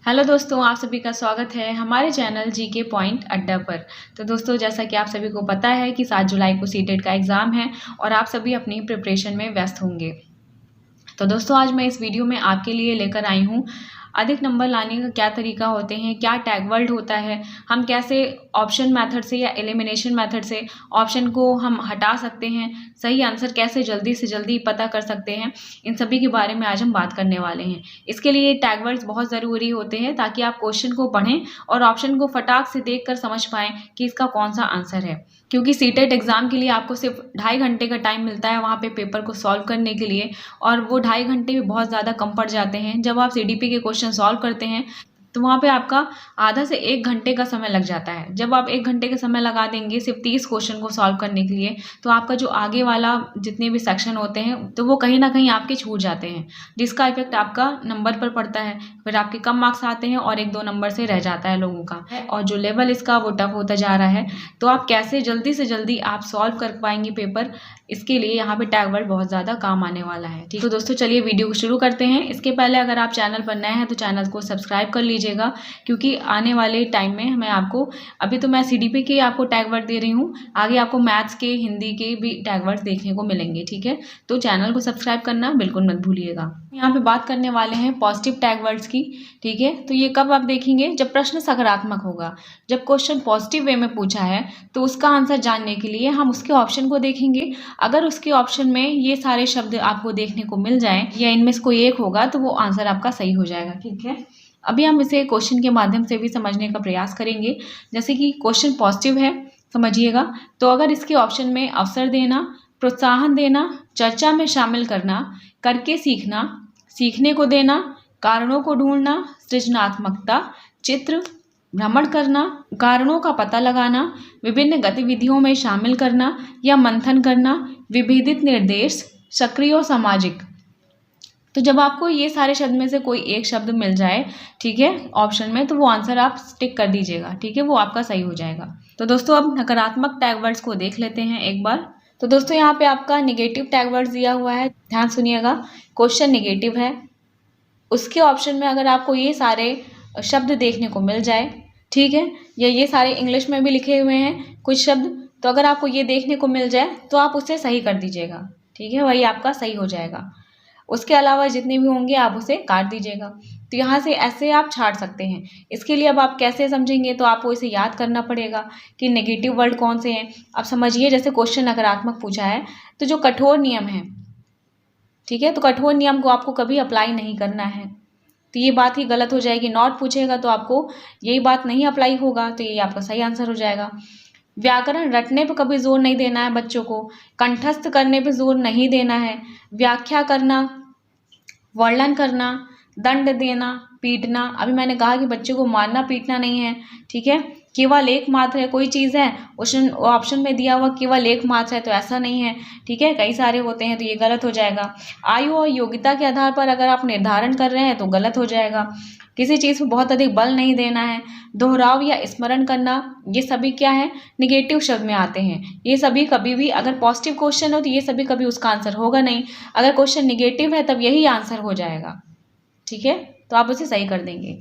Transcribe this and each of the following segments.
Hello दोस्तों, आप सभी का स्वागत है हमारे चैनल जीके पॉइंट अड्डा पर। तो दोस्तों, जैसा कि आप सभी को पता है कि 7 जुलाई को सीटेट का एग्ज़ाम है और आप सभी अपनी प्रिपरेशन में व्यस्त होंगे। तो दोस्तों, आज मैं इस वीडियो में आपके लिए लेकर आई हूँ अधिक नंबर लाने का क्या तरीका होते हैं, क्या टैग वर्ड होता है, हम कैसे ऑप्शन मेथड से या एलिमिनेशन मेथड से ऑप्शन को हम हटा सकते हैं, सही आंसर कैसे जल्दी से जल्दी पता कर सकते हैं, इन सभी के बारे में आज हम बात करने वाले हैं। इसके लिए टैग वर्ड्स बहुत ज़रूरी होते हैं ताकि आप क्वेश्चन को पढ़ें और ऑप्शन को फटाक से देख कर समझ पाएँ कि इसका कौन सा आंसर है। क्योंकि सीटेट एग्ज़ाम के लिए आपको सिर्फ 2.5 घंटे का टाइम मिलता है वहाँ पे पेपर को सॉल्व करने के लिए, और वो 2.5 घंटे भी बहुत ज़्यादा कम पड़ जाते हैं। जब आप सीडीपी के क्वेश्चन सॉल्व करते हैं तो वहाँ पे आपका आधा से 1 घंटे का समय लग जाता है। जब आप 1 घंटे का समय लगा देंगे सिर्फ 30 क्वेश्चन को सॉल्व करने के लिए, तो आपका जो आगे वाला जितने भी सेक्शन होते हैं तो वो कहीं ना कहीं आपके छूट जाते हैं, जिसका इफेक्ट आपका नंबर पर पड़ता है। फिर आपके कम मार्क्स आते हैं और 1-2 नंबर से रह जाता है लोगों का, और जो लेवल इसका वो टफ होता जा रहा है। तो आप कैसे जल्दी से जल्दी आप सॉल्व कर पाएंगे पेपर, इसके लिए यहाँ पे टैग वर्ड बहुत ज़्यादा काम आने वाला है। ठीक, तो दोस्तों चलिए वीडियो को शुरू करते हैं। इसके पहले अगर आप चैनल पर नए हैं तो चैनल को सब्सक्राइब कर लीजिएगा, क्योंकि आने वाले टाइम में मैं आपको, अभी तो मैं सीडीपी के आपको टैग वर्ड दे रही हूँ, आगे आपको मैथ्स के, हिंदी के भी टैग वर्ड देखने को मिलेंगे। ठीक है, तो चैनल को सब्सक्राइब करना बिल्कुल मत भूलिएगा। यहाँ पे बात करने वाले हैं पॉजिटिव टैग वर्ड्स की। ठीक है, तो ये कब आप देखेंगे, जब प्रश्न सकारात्मक होगा। जब क्वेश्चन पॉजिटिव वे में पूछा है तो उसका आंसर जानने के लिए हम उसके ऑप्शन को देखेंगे। अगर उसके ऑप्शन में ये सारे शब्द आपको देखने को मिल जाएं या इनमें से कोई एक होगा तो वो आंसर आपका सही हो जाएगा। ठीक है, अभी हम इसे क्वेश्चन के माध्यम से भी समझने का प्रयास करेंगे। जैसे कि क्वेश्चन पॉजिटिव है, समझिएगा, तो अगर इसके ऑप्शन में अवसर देना, प्रोत्साहन देना, चर्चा में शामिल करना, करके सीखना, सीखने को देना, कारणों को ढूंढना, सृजनात्मकता, चित्र, भ्रमण करना, कारणों का पता लगाना, विभिन्न गतिविधियों में शामिल करना या मंथन करना, विभेदित निर्देश, सक्रिय और सामाजिक। तो जब आपको ये सारे शब्द में से कोई एक शब्द मिल जाए, ठीक है, ऑप्शन में, तो वो आंसर आप टिक कर दीजिएगा। ठीक है, वो आपका सही हो जाएगा। तो दोस्तों, अब नकारात्मक टैग वर्ड्स को देख लेते हैं एक बार। तो दोस्तों, यहाँ पे आपका निगेटिव टैग वर्ड्स दिया हुआ है, ध्यान सुनिएगा। क्वेश्चन निगेटिव है, उसके ऑप्शन में अगर आपको ये सारे शब्द देखने को मिल जाए, ठीक है, या ये सारे इंग्लिश में भी लिखे हुए हैं कुछ शब्द, तो अगर आपको ये देखने को मिल जाए तो आप उसे सही कर दीजिएगा। ठीक है, वही आपका सही हो जाएगा। उसके अलावा जितने भी होंगे आप उसे काट दीजिएगा। तो यहाँ से ऐसे आप छाट सकते हैं। इसके लिए अब आप कैसे समझेंगे, तो आपको इसे याद करना पड़ेगा कि नेगेटिव वर्ड कौन से हैं। अब समझिए, जैसे क्वेश्चन नकारात्मक पूछा है तो जो कठोर नियम है, ठीक है, तो कठोर नियम को आपको कभी अप्लाई नहीं करना है। तो ये बात ही गलत हो जाएगी। नॉट पूछेगा तो आपको यही बात नहीं अप्लाई होगा, तो ये आपका सही आंसर हो जाएगा। व्याकरण रटने पे कभी जोर नहीं देना है बच्चों को, कंठस्थ करने पे जोर नहीं देना है, व्याख्या करना, वर्णन करना, दंड देना, पीटना। अभी मैंने कहा कि बच्चे को मारना पीटना नहीं है। ठीक है, केवल एक मात्र है, कोई चीज़ है ऑप्शन में दिया हुआ केवल एक मात्र है, तो ऐसा नहीं है। ठीक है, कई सारे होते हैं, तो ये गलत हो जाएगा। आयु और योग्यता के आधार पर अगर आप निर्धारण कर रहे हैं तो गलत हो जाएगा। किसी चीज़ पर बहुत अधिक बल नहीं देना है, दोहराव या स्मरण करना, ये सभी क्या है, निगेटिव शब्द में आते हैं। ये सभी कभी भी, अगर पॉजिटिव क्वेश्चन हो तो ये सभी कभी उसका आंसर होगा नहीं। अगर क्वेश्चन निगेटिव है तब यही आंसर हो जाएगा। ठीक है, तो आप उसे सही कर देंगे।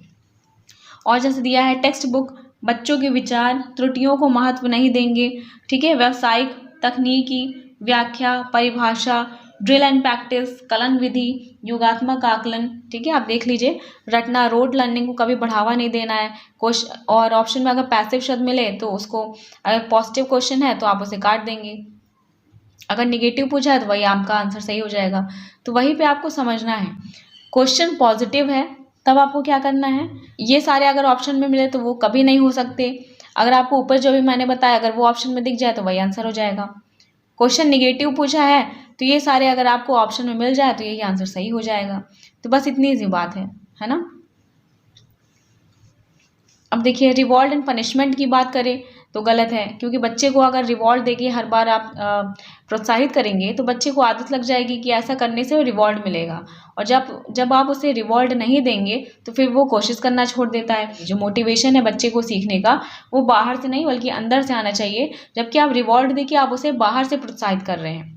और जैसे दिया है टेक्स्ट बुक, बच्चों के विचार, त्रुटियों को महत्व नहीं देंगे। ठीक है, व्यावसायिक, तकनीकी, व्याख्या, परिभाषा, ड्रिल एंड प्रैक्टिस, कलन विधि, योगात्मक आकलन। ठीक है, आप देख लीजिए, रटना, रोड लर्निंग को कभी बढ़ावा नहीं देना है। क्वेश्चन और ऑप्शन में अगर पैसिव शब्द मिले तो उसको, अगर पॉजिटिव क्वेश्चन है तो आप उसे काट देंगे। अगर निगेटिव पूछा है तो वही आपका आंसर सही हो जाएगा। तो वहीं पे आपको समझना है, क्वेश्चन पॉजिटिव है तब आपको क्या करना है, ये सारे अगर ऑप्शन में मिले तो वो कभी नहीं हो सकते। अगर आपको ऊपर जो भी मैंने बताया अगर वो ऑप्शन में दिख जाए तो वही आंसर हो जाएगा। क्वेश्चन निगेटिव पूछा है तो ये सारे अगर आपको ऑप्शन में मिल जाए तो यही आंसर सही हो जाएगा। तो बस इतनी सी बात है ना। अब देखिए, रिवॉर्ड एंड पनिशमेंट की बात करें तो गलत है, क्योंकि बच्चे को अगर रिवॉर्ड देके हर बार आप प्रोत्साहित करेंगे तो बच्चे को आदत लग जाएगी कि ऐसा करने से रिवॉर्ड मिलेगा, और जब आप उसे रिवॉर्ड नहीं देंगे तो फिर वो कोशिश करना छोड़ देता है। जो मोटिवेशन है बच्चे को सीखने का वो बाहर से नहीं बल्कि अंदर से आना चाहिए, जबकि आप रिवॉर्ड देके आप उसे बाहर से प्रोत्साहित कर रहे हैं।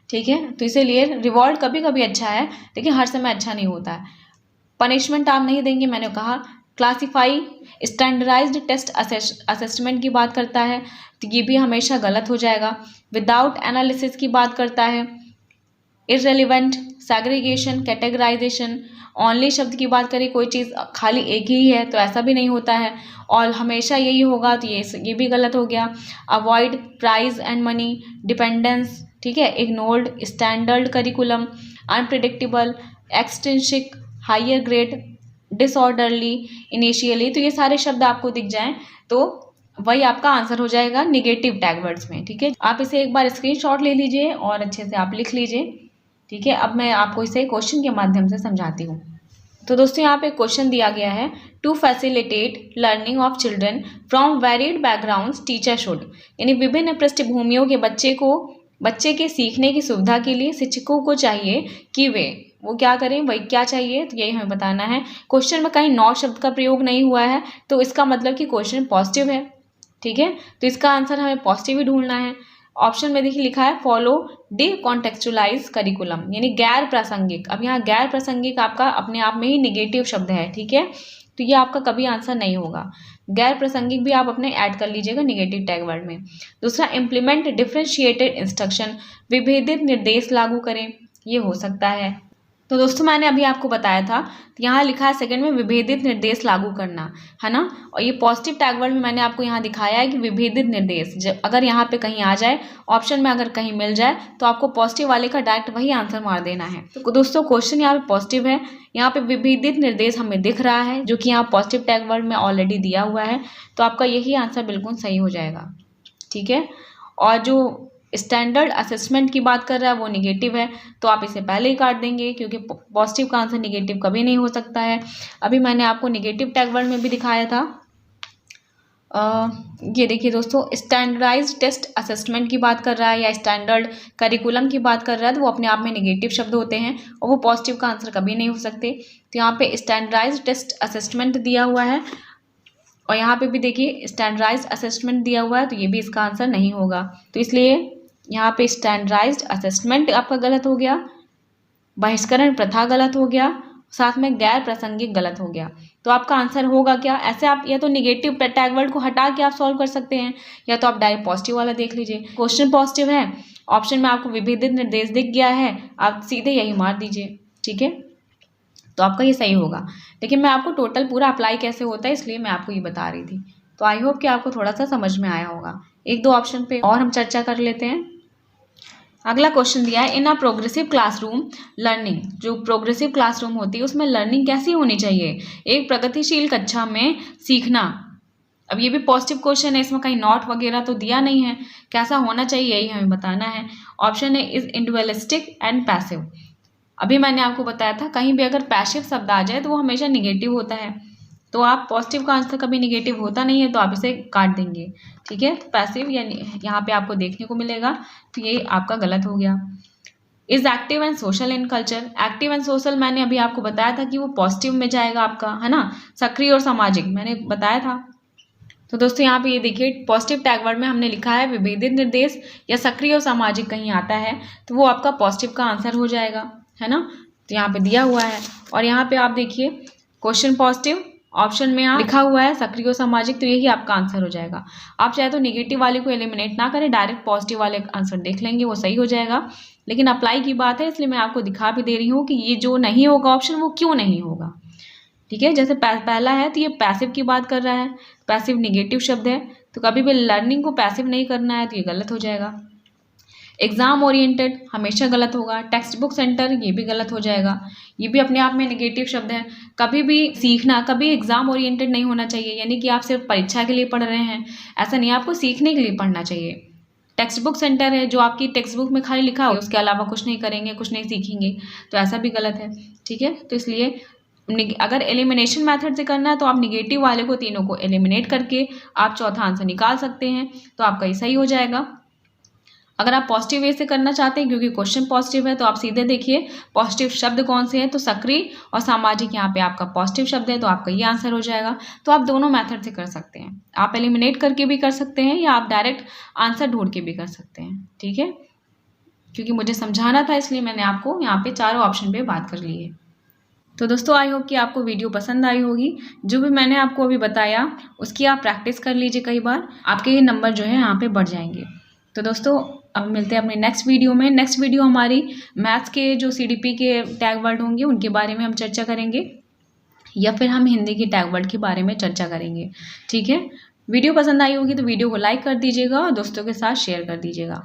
ठीक है, तो इसीलिए रिवॉर्ड कभी कभी अच्छा है लेकिन हर समय अच्छा नहीं होता है। पनिशमेंट आप नहीं देंगे, मैंने कहा। क्लासीफाई स्टैंडर्डाइज्ड टेस्ट असेसमेंट की बात करता है, तो ये भी हमेशा गलत हो जाएगा। विदाउट एनालिसिस की बात करता है। इररेलेवेंट, सेग्रीगेशन, कैटेगराइजेशन, ओनली शब्द की बात करें, कोई चीज़ खाली एक ही है तो ऐसा भी नहीं होता है, और हमेशा यही होगा तो ये भी गलत हो गया। Avoid, prize and money, dependence, ठीक है, ignored, standard curriculum, unpredictable, extrinsic, higher grade, disorderly, initially, तो ये सारे शब्द आपको दिख जाएं तो वही आपका आंसर हो जाएगा निगेटिव टैग वर्ड्स में। ठीक है, आप इसे एक बार स्क्रीनशॉट ले लीजिए और अच्छे से आप लिख लीजिए। ठीक है, अब मैं आपको इसे क्वेश्चन के माध्यम से समझाती हूँ। तो दोस्तों यहाँ पे क्वेश्चन दिया गया है, to facilitate learning of children from varied backgrounds teacher should, यानी विभिन्न पृष्ठभूमियों के बच्चे के सीखने की सुविधा के लिए शिक्षकों को चाहिए कि वो क्या करें, वही क्या चाहिए, तो यही हमें बताना है। क्वेश्चन में कहीं नॉट शब्द का प्रयोग नहीं हुआ है तो इसका मतलब कि क्वेश्चन पॉजिटिव है। ठीक है, तो इसका आंसर हमें पॉजिटिव ही ढूंढना है। ऑप्शन में देखिए लिखा है फॉलो डिकॉन्टेक्चुअलाइज करिकुलम, यानी गैर प्रासंगिक। अब यहाँ गैर प्रासंगिक आपका अपने आप में ही निगेटिव शब्द है। ठीक है, तो ये आपका कभी आंसर नहीं होगा। गैर प्रासंगिक भी आप अपने ऐड कर लीजिएगा निगेटिव टैग वर्ड में। दूसरा, इम्प्लीमेंट डिफरेंशिएटेड इंस्ट्रक्शन, विभेदित निर्देश लागू करें, ये हो सकता है। तो दोस्तों मैंने अभी आपको बताया था, तो यहाँ लिखा है सेकंड में विभेदित निर्देश लागू करना, है ना। और ये पॉजिटिव टैग वर्ड में मैंने आपको यहाँ दिखाया है कि विभेदित निर्देश, जब अगर यहाँ पे कहीं आ जाए, ऑप्शन में अगर कहीं मिल जाए तो आपको पॉजिटिव वाले का डायरेक्ट वही आंसर मार देना है। तो दोस्तों क्वेश्चन यहाँ पे पॉजिटिव है, यहाँ पे विभेदित निर्देश हमें दिख रहा है जो कि यहाँ पॉजिटिव टैग वर्ड में ऑलरेडी दिया हुआ है, तो आपका यही आंसर बिल्कुल सही हो जाएगा। ठीक है, और जो स्टैंडर्ड असेसमेंट की बात कर रहा है वो निगेटिव है, तो आप इसे पहले ही काट देंगे क्योंकि पॉजिटिव का आंसर निगेटिव कभी नहीं हो सकता है। अभी मैंने आपको निगेटिव टैग वर्ड में भी दिखाया था। ये देखिए दोस्तों, स्टैंडर्डाइज्ड टेस्ट असेसमेंट की बात कर रहा है या स्टैंडर्ड करिकुलम की बात कर रहा है, तो वो अपने आप में निगेटिव शब्द होते हैं और वो पॉजिटिव का आंसर कभी नहीं हो सकते। तो यहाँ पे स्टैंडर्डाइज्ड टेस्ट असेसमेंट दिया हुआ है और यहाँ पे भी देखिए स्टैंडर्डाइज्ड असेसमेंट दिया हुआ है, तो ये भी इसका आंसर नहीं होगा। तो इसलिए यहाँ पे स्टैंडर्डाइज्ड असेसमेंट आपका गलत हो गया, बहिष्करण प्रथा गलत हो गया, साथ में गैर प्रासंगिक गलत हो गया। तो आपका आंसर होगा क्या, ऐसे आप या तो निगेटिव टैग वर्ड को हटा के आप सॉल्व कर सकते हैं या तो आप डायरेक्ट पॉजिटिव वाला देख लीजिए। क्वेश्चन पॉजिटिव है, ऑप्शन में आपको विभेदित निर्देश दिख गया है, आप सीधे यही मार दीजिए। ठीक है, तो आपका ये सही होगा। लेकिन मैं आपको टोटल पूरा अप्लाई कैसे होता है इसलिए मैं आपको ये बता रही थी। तो आई होप कि आपको थोड़ा सा समझ में आया होगा। एक दो ऑप्शन पे और हम चर्चा कर लेते हैं। अगला क्वेश्चन दिया है, इन अ प्रोग्रेसिव क्लासरूम लर्निंग, जो प्रोग्रेसिव क्लासरूम होती है उसमें लर्निंग कैसी होनी चाहिए, एक प्रगतिशील कक्षा में सीखना। अब ये भी पॉजिटिव क्वेश्चन है, इसमें कहीं नॉट वगैरह तो दिया नहीं है, कैसा होना चाहिए यही हमें बताना है। ऑप्शन है इज इंडिविजुअलिस्टिक एंड पैसिव। अभी मैंने आपको बताया था कहीं भी अगर पैसिव शब्द आ जाए तो वो हमेशा निगेटिव होता है, तो आप पॉजिटिव का आंसर कभी निगेटिव होता नहीं है, तो आप इसे काट देंगे। ठीक है, तो पैसिव या यहाँ पे आपको देखने को मिलेगा, तो ये आपका गलत हो गया। Is active and social in culture, active and social मैंने अभी आपको बताया था कि वो पॉजिटिव में जाएगा आपका, है ना। सक्रिय और सामाजिक मैंने बताया था। तो दोस्तों यहाँ पे ये देखिए पॉजिटिव टैग वर्ड में हमने लिखा है विभेदित निर्देश या सक्रिय और सामाजिक कहीं आता है तो वो आपका पॉजिटिव का आंसर हो जाएगा, है ना। तो यहाँ पे दिया हुआ है और यहाँ पे आप देखिए क्वेश्चन पॉजिटिव, ऑप्शन में यहाँ लिखा हुआ है सक्रिय और सामाजिक, तो यही आपका आंसर हो जाएगा। आप चाहे तो नेगेटिव वाले को एलिमिनेट ना करें, डायरेक्ट पॉजिटिव वाले आंसर देख लेंगे, वो सही हो जाएगा। लेकिन अप्लाई की बात है इसलिए मैं आपको दिखा भी दे रही हूँ कि ये जो नहीं होगा ऑप्शन वो क्यों नहीं होगा। ठीक है, जैसे पहला है तो ये पैसिव की बात कर रहा है, पैसिव निगेटिव शब्द है, तो कभी भी लर्निंग को पैसिव नहीं करना है, तो ये गलत हो जाएगा। एग्जाम ओरिएंटेड हमेशा गलत होगा। टेक्स्ट बुक सेंटर ये भी गलत हो जाएगा, ये भी अपने आप में नेगेटिव शब्द है। कभी भी सीखना कभी एग्जाम ओरिएंटेड नहीं होना चाहिए, यानी कि आप सिर्फ परीक्षा के लिए पढ़ रहे हैं, ऐसा नहीं, आपको सीखने के लिए पढ़ना चाहिए। टेक्स्ट बुक सेंटर है जो आपकी टेक्स्ट बुक में खाली लिखा हो, उसके अलावा कुछ नहीं करेंगे, कुछ नहीं सीखेंगे, तो ऐसा भी गलत है। ठीक है, तो इसलिए अगर एलिमिनेशन मेथड से करना है तो आप निगेटिव वाले को तीनों को एलिमिनेट करके आप चौथा आंसर निकाल सकते हैं, तो आपका ये सही हो जाएगा। अगर आप पॉजिटिव वे से करना चाहते हैं क्योंकि क्वेश्चन पॉजिटिव है, तो आप सीधे देखिए पॉजिटिव शब्द कौन से हैं, तो सक्रिय और सामाजिक यहाँ पे आपका पॉजिटिव शब्द है, तो आपका ये आंसर हो जाएगा। तो आप दोनों मेथड से कर सकते हैं, आप एलिमिनेट करके भी कर सकते हैं या आप डायरेक्ट आंसर ढूंढ के भी कर सकते हैं। ठीक है, क्योंकि मुझे समझाना था इसलिए मैंने आपको यहाँ पे चारों ऑप्शन पे बात कर ली है। तो दोस्तों आई होप कि आपको वीडियो पसंद आई होगी। जो भी मैंने आपको अभी बताया उसकी आप प्रैक्टिस कर लीजिए, कई बार आपके ये नंबर जो है यहाँ पे बढ़ जाएंगे। तो दोस्तों अब मिलते हैं अपने नेक्स्ट वीडियो में। नेक्स्ट वीडियो हमारी मैथ्स के जो CDP के टैग वर्ड होंगे उनके बारे में हम चर्चा करेंगे, या फिर हम हिंदी की टैग वर्ड के बारे में चर्चा करेंगे। ठीक है, वीडियो पसंद आई होगी तो वीडियो को लाइक कर दीजिएगा और दोस्तों के साथ शेयर कर दीजिएगा।